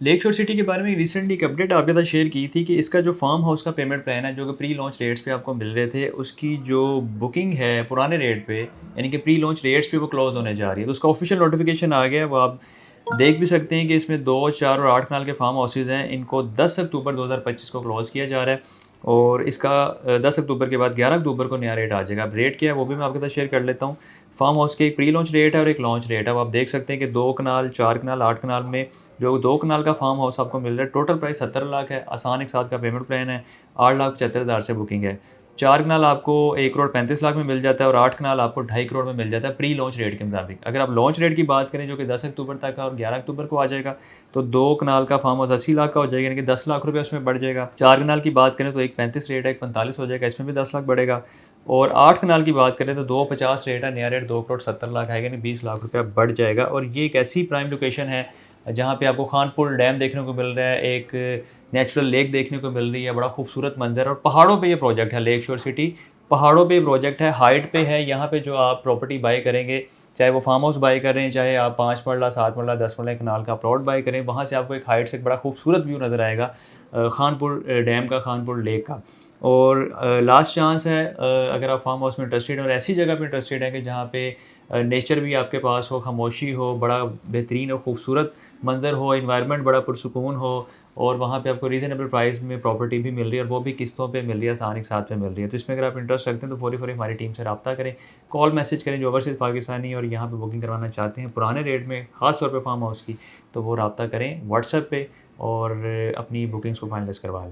Lake शोर city के बारे में रिसेंटली एक अपडेट आपके साथ शेयर की थी कि इसका जो फार्म हाउस का पेमेंट प्लान है, जो कि प्री लॉन्च रेट्स पे आपको मिल रहे थे, उसकी जो बुकिंग है पुराने रेट पे, यानी कि प्री लॉन्च रेट्स पे वो क्लोज़ होने जा रही है। तो उसका ऑफ़िशियल नोटिफ़िकेशन आ गया है, वो आप देख भी सकते हैं कि इसमें 2, 4 और 8 कनाल के फार्म हाउसेज़ हैं। इनको 10 अक्टूबर 2025 को क्लोज़ किया जा रहा है और इसका 10 अक्टूबर के बाद 11 अक्टूबर को नया रेट आ जाएगा। अब रेट क्या है, वो भी मैं आपके साथ शेयर कर लेता हूँ। फार्म हाउस के एक प्री लॉन्च रेट है और एक लॉन्च रेट है। अब आप देख सकते हैं कि 2 कनाल, 4 कनाल, 8 कनाल में जो 2 कनाल का फार्म हाउस आपको मिल रहा है, टोटल प्राइस 70 लाख है, आसान एक साथ का पेमेंट प्लान है, 8,75,000 से बुकिंग है। 4 कनाल आपको 1 करोड़ 35 लाख में मिल जाता है और 8 कनाल आपको 2.5 करोड़ में मिल जाता है प्री लॉन्च रेट के मुताबिक। अगर आप लॉन्च रेट की बात करें जो कि 10 अक्टूबर तक का और 11 अक्टूबर को आ जाएगा, तो 2 कनाल का फार्म हाउस 80 लाख का हो जाएगा, यानी कि 10 लाख रुपए उसमें बढ़ जाएगा। 4 कनाल की बात करें तो एक 35 रेट है, एक 45 हो जाएगा, इसमें भी 10 लाख बढ़ेगा। और 8 कनाल की बात करें तो 2,50 रेट है, नया रेट 2 करोड़ 70 लाख आएगा, यानी 20 लाख रुपया बढ़ जाएगा। और ये एक ऐसी प्राइम लोकेशन है जहाँ पे आपको खानपुर डैम देखने को मिल रहा है, एक नेचुरल लेक देखने को मिल रही है, बड़ा खूबसूरत मंज़र है और पहाड़ों पे ये प्रोजेक्ट है। लेक शोर सिटी पहाड़ों पे प्रोजेक्ट है, हाइट पे है। यहाँ पे जो आप प्रॉपर्टी बाय करेंगे, चाहे वो फार्म हाउस बाय कर रहे हैं, चाहे आप 5 मरला, 7 मरला, 10 मरला कनाल का प्लॉट बाय करें, वहाँ से आपको एक हाइट से एक बड़ा खूबसूरत व्यू नज़र आएगा खानपुर डैम का, खानपुर लेक का। और लास्ट चांस है अगर आप फार्म हाउस में इंटरेस्टेड हैं और ऐसी जगह पे इंटरेस्टेड हैं कि जहाँ पे नेचर भी आपके पास हो, खामोशी हो, बड़ा बेहतरीन और खूबसूरत मंज़र हो, एनवायरनमेंट बड़ा पुरसुकून हो और वहाँ पे आपको रीज़नेबल प्राइस में प्रॉपर्टी भी मिल रही है और वो भी किस्तों पे मिल रही है, आसान एक साथ में मिल रही है। तो इसमें अगर आप इंटरेस्ट रखते हैं तो फौरी-फौरी हमारी टीम से राब्ता करें, कॉल मैसेज करें जो ओवरसीज़ पाकिस्तानी और यहाँ पे बुकिंग करवाना चाहते हैं पुराने रेट में, ख़ास तौर पे फार्म हाउस की, तो वो राब्ता करें व्हाट्सएप पे और अपनी बुकिंग्स को फाइनलाइज़ करवा लें।